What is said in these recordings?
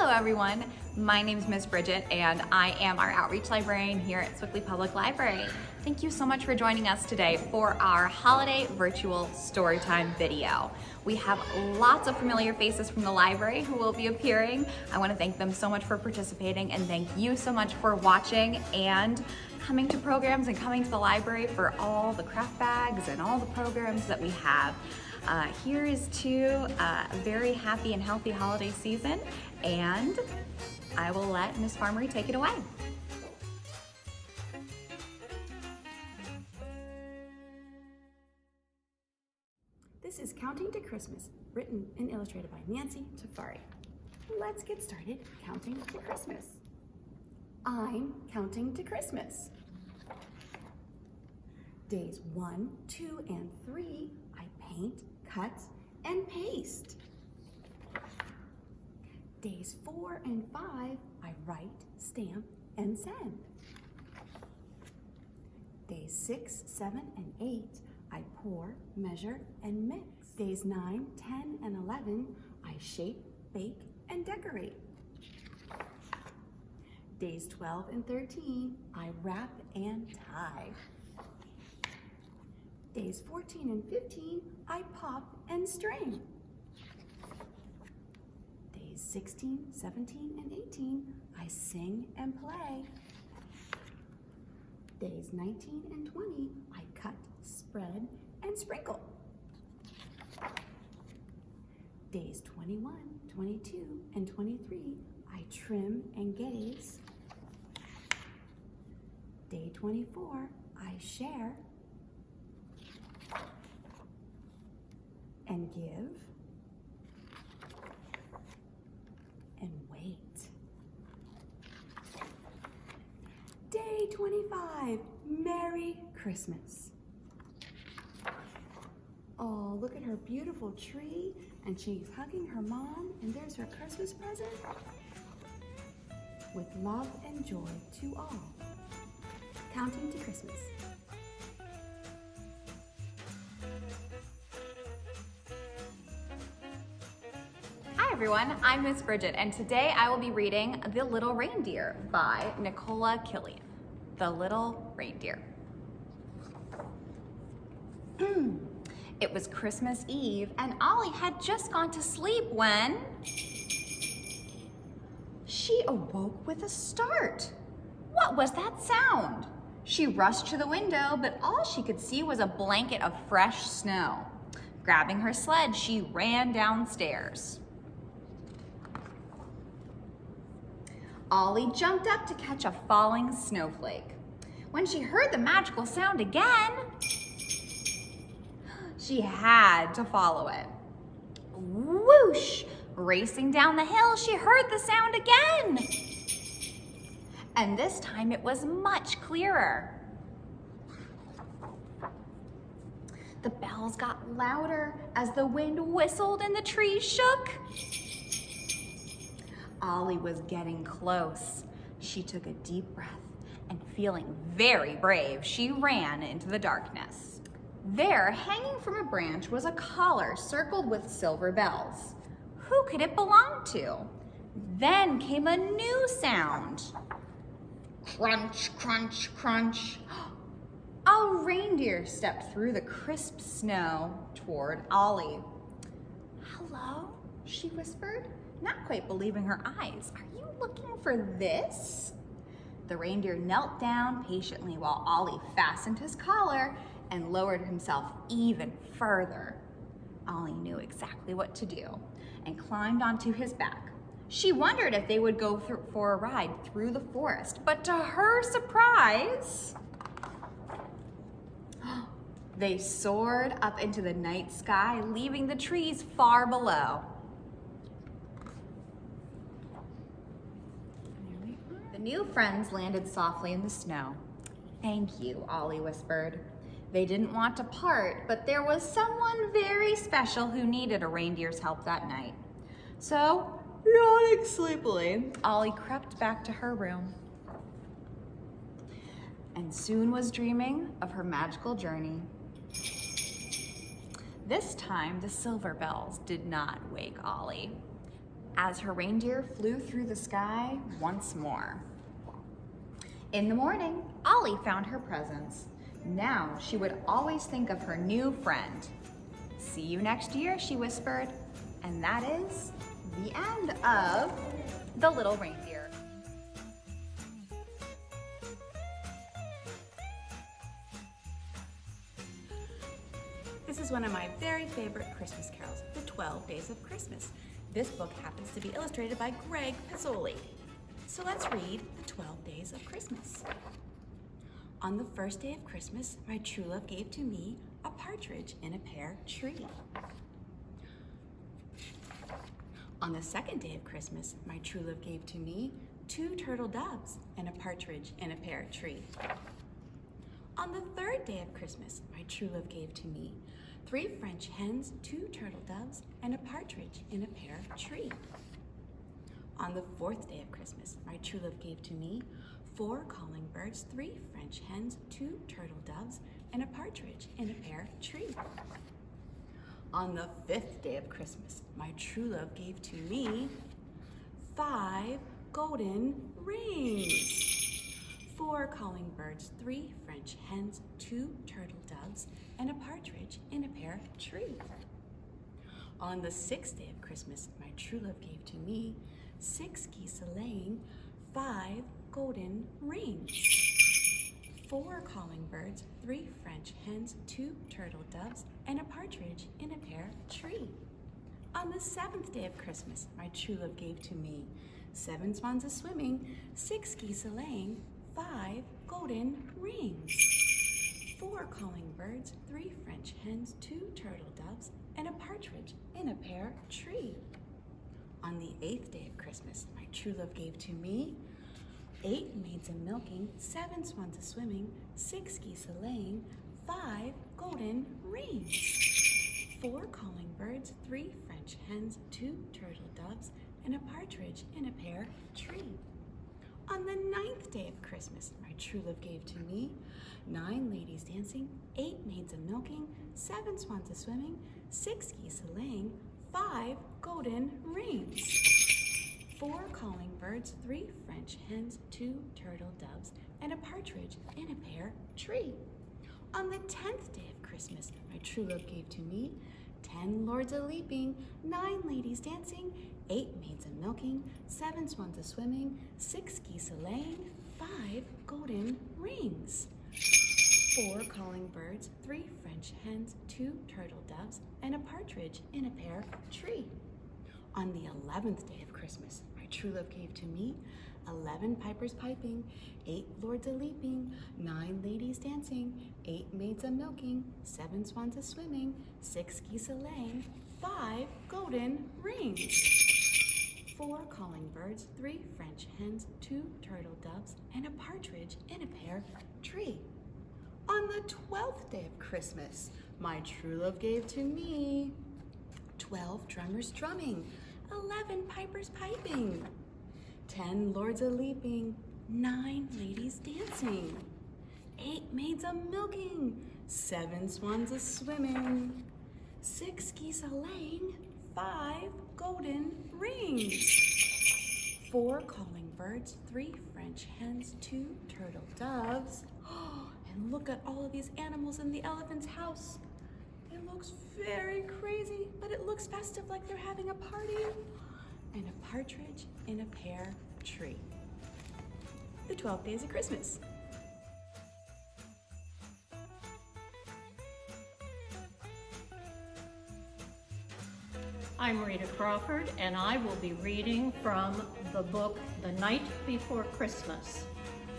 Hello everyone, my name is Miss Bridget and I am our outreach librarian here at Sewickley Public Library. Thank you so much for joining us today for our holiday virtual Storytime video. We have lots of familiar faces from the library who will be appearing. I want to thank them so much for participating and thank you so much for watching and coming to programs and coming to the library for all the craft bags and all the programs that we have. Here is to a very happy and healthy holiday season, and I will let Miss Farmery take it away. This is Counting to Christmas, written and illustrated by Nancy Tafari. Let's get started counting to Christmas. I'm counting to Christmas. Days 1, 2, and 3, I paint, cut, and paste. Days 4 and 5, I write, stamp, and send. Days 6, 7, and 8, I pour, measure, and mix. Days 9, 10, and 11, I shape, bake, and decorate. Days 12 and 13, I wrap and tie. Days 14 and 15, I pop and string. Days 16, 17, and 18, I sing and play. Days 19 and 20, I cut, spread, and sprinkle. Days 21, 22, and 23, I trim and gaze. Day 24, I share and give and wait. Day 25, Merry Christmas. Oh, look at her beautiful tree, and she's hugging her mom, and there's her Christmas present. With love and joy to all. Counting to Christmas. Hi everyone, I'm Miss Bridget and today I will be reading The Little Reindeer by Nicola Killian. The Little Reindeer. It was Christmas Eve and Ollie had just gone to sleep when she awoke with a start. What was that sound? She rushed to the window, but all she could see was a blanket of fresh snow. Grabbing her sled, she ran downstairs. Ollie jumped up to catch a falling snowflake. When she heard the magical sound again, she had to follow it. Whoosh! Racing down the hill, she heard the sound again. And this time it was much clearer. The bells got louder as the wind whistled and the trees shook. Ollie was getting close. She took a deep breath and feeling very brave, she ran into the darkness. There, hanging from a branch, was a collar circled with silver bells. Who could it belong to? Then came a new sound. Crunch, crunch, crunch. A reindeer stepped through the crisp snow toward Ollie. Hello, she whispered, not quite believing her eyes. Are you looking for this? The reindeer knelt down patiently while Ollie fastened his collar and lowered himself even further. Ollie knew exactly what to do and climbed onto his back. She wondered if they would go for a ride through the forest, but to her surprise, they soared up into the night sky, leaving the trees far below. The new friends landed softly in the snow. Thank you, Ollie whispered. They didn't want to part, but there was someone very special who needed a reindeer's help that night. So, yawning sleepily, Ollie crept back to her room and soon was dreaming of her magical journey. This time, the silver bells did not wake Ollie. as her reindeer flew through the sky once more. In the morning, Ollie found her presents. Now she would always think of her new friend. "See you next year," she whispered. And that is the end of The Little Reindeer. This is one of my very favorite Christmas carols, The 12 Days of Christmas. This book happens to be illustrated by Greg Pizzoli. So let's read The 12 Days of Christmas. On the first day of Christmas, my true love gave to me a partridge in a pear tree. On the second day of Christmas, my true love gave to me 2 turtle doves and a partridge in a pear tree. On the third day of Christmas, my true love gave to me 3 French hens, 2 turtle doves, and a partridge in a pear tree. On the fourth day of Christmas, my true love gave to me 4 calling birds, 3 French hens, 2 turtle doves, and a partridge in a pear tree. On the fifth day of Christmas, my true love gave to me 5 golden rings, 4 calling birds, 3 French hens, 2 turtle doves, and a partridge in a pear tree. On the sixth day of Christmas, my true love gave to me 6 geese a-laying, 5 golden rings, 4 calling birds, 3 French hens, 2 turtle doves, and a partridge in a pear tree. On the seventh day of Christmas, my true love gave to me 7 swans a-swimming, 6 geese a-laying, 5 golden rings, 4 calling birds, 3 French hens, 2 turtle doves, and a partridge in a pear tree. On the eighth day of Christmas, my true love gave to me 8 maids a-milking, 7 swans a-swimming, 6 geese a-laying, 5 golden rings, 4 calling birds, 3 French hens, 2 turtle doves, and a partridge in a pear tree. On the ninth day of Christmas, my true love gave to me 9 ladies dancing, 8 maids a-milking, 7 swans a-swimming, 6 geese a-laying, 5 golden rings, 4 calling birds, 3 French hens, 2 turtle doves, and a partridge in a pear tree. On the 10th day of Christmas, my true love gave to me 10 lords a-leaping, 9 ladies dancing, 8 maids a-milking, 7 swans a-swimming, 6 geese a-laying, 5 golden rings, 4 calling birds, 3 French hens, 2 turtle doves, and a partridge in a pear tree. On the 11th day of Christmas, my true love gave to me 11 pipers piping, 8 lords a-leaping, 9 ladies dancing, 8 maids a-milking, 7 swans a-swimming, 6 geese a-laying, 5 golden rings, 4 calling birds, 3 French hens, 2 turtle doves, and a partridge in a pear tree. On the 12th day of Christmas, my true love gave to me 12 drummers drumming, 11 pipers piping, 10 lords a-leaping, 9 ladies dancing, 8 maids a-milking, 7 swans a-swimming, 6 geese a-laying, 5 golden rings, 4 calling birds, 3 French hens, 2 turtle doves. And look at all of these animals in the elephant's house. It looks very crazy, but it looks festive, like they're having a party. And a partridge in a pear tree. The 12 Days of Christmas. I'm Rita Crawford, and I will be reading from the book The Night Before Christmas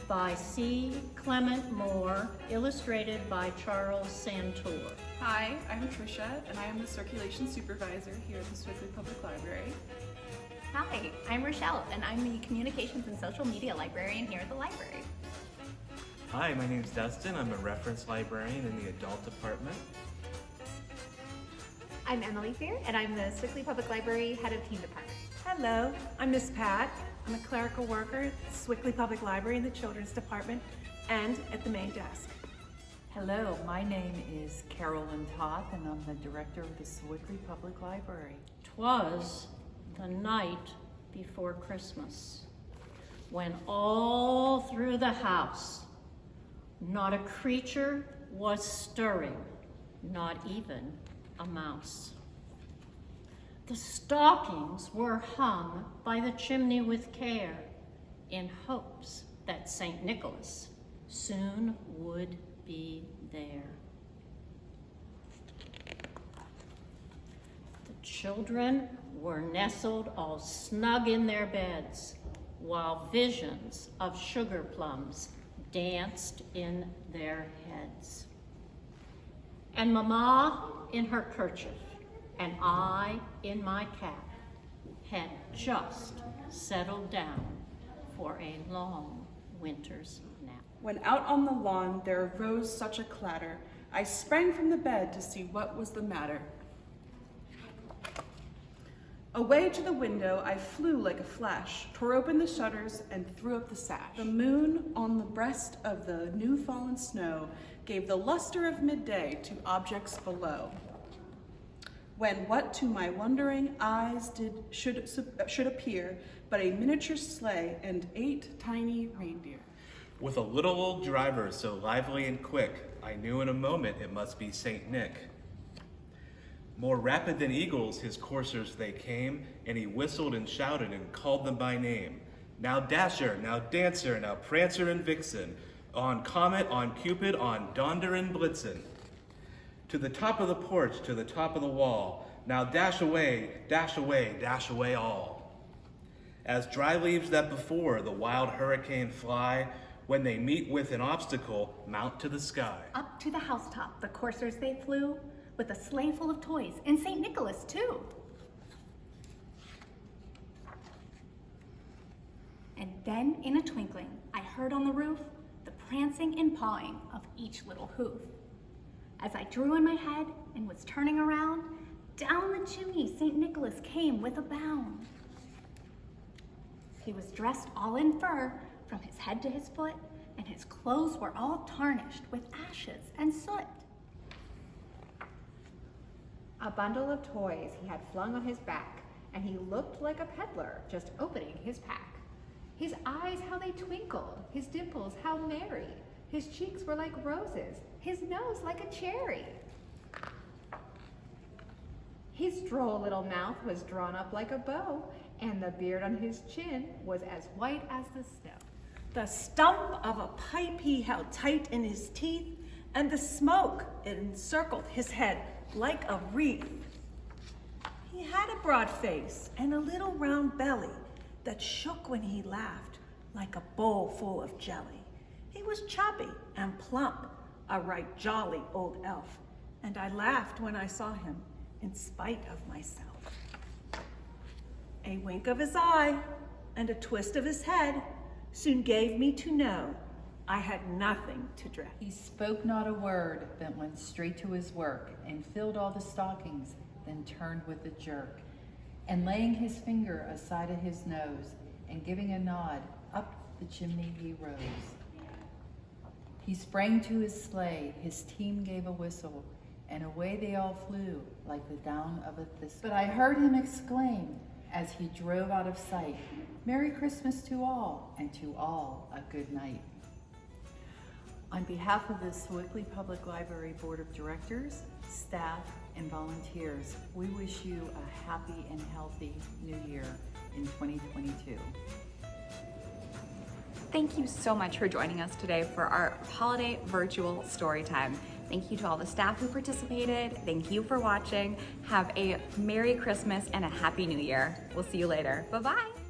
by C. Clement Moore, illustrated by Charles Santour. Hi, I'm Tricia, and I am the Circulation Supervisor here at the Sewickley Public Library. Hi, I'm Rochelle, and I'm the Communications and Social Media Librarian here at the library. Hi, my name's Dustin. I'm a reference librarian in the adult department. I'm Emily Fear, and I'm the Sewickley Public Library Head of Team Department. Hello, I'm Miss Pat. I'm a clerical worker at Sewickley Public Library in the Children's Department and at the main desk. Hello, my name is Carolyn Toth, and I'm the director of the Sewickley Public Library. 'Twas the night before Christmas, when all through the house, not a creature was stirring, not even a mouse. The stockings were hung by the chimney with care, in hopes that St. Nicholas soon would be there. The children were nestled all snug in their beds, while visions of sugar plums danced in their heads. And Mama in her kerchief, and I in my cap, had just settled down for a long winter's nap. When out on the lawn there arose such a clatter, I sprang from the bed to see what was the matter. Away to the window I flew like a flash, tore open the shutters and threw up the sash. The moon on the breast of the new fallen snow gave the luster of midday to objects below. When what to my wondering eyes should appear but a miniature sleigh and 8 tiny reindeer. With a little old driver so lively and quick, I knew in a moment it must be Saint Nick. More rapid than eagles his coursers they came, and he whistled and shouted and called them by name. Now Dasher, now Dancer, now Prancer and Vixen, on Comet, on Cupid, on Donder and Blitzen. To the top of the porch, to the top of the wall, now dash away, dash away, dash away all. As dry leaves that before the wild hurricane fly, when they meet with an obstacle, mount to the sky. Up to the housetop the coursers they flew, with a sleigh full of toys, and St. Nicholas too. And then in a twinkling, I heard on the roof the prancing and pawing of each little hoof. As I drew in my head and was turning around, down the chimney St. Nicholas came with a bound. He was dressed all in fur from his head to his foot, and his clothes were all tarnished with ashes and soot. A bundle of toys he had flung on his back, and he looked like a peddler just opening his pack. His eyes, how they twinkled, his dimples, how merry. His cheeks were like roses, his nose like a cherry. His droll little mouth was drawn up like a bow, and the beard on his chin was as white as the snow. The stump of a pipe he held tight in his teeth, and the smoke encircled his head like a wreath. He had a broad face and a little round belly that shook when he laughed like a bowl full of jelly. He was chubby and plump, a right jolly old elf, and I laughed when I saw him in spite of myself. A wink of his eye and a twist of his head soon gave me to know I had nothing to dread. He spoke not a word, but went straight to his work, and filled all the stockings, then turned with a jerk. And laying his finger aside of his nose, and giving a nod, up the chimney he rose. He sprang to his sleigh, his team gave a whistle, and away they all flew like the down of a thistle. But I heard him exclaim, as he drove out of sight, Merry Christmas to all, and to all a good night. On behalf of the Sewickley Public Library Board of Directors, staff, and volunteers, we wish you a happy and healthy new year in 2022. Thank you so much for joining us today for our holiday virtual story time. Thank you to all the staff who participated. Thank you for watching. Have a Merry Christmas and a Happy New Year. We'll see you later. Bye-bye.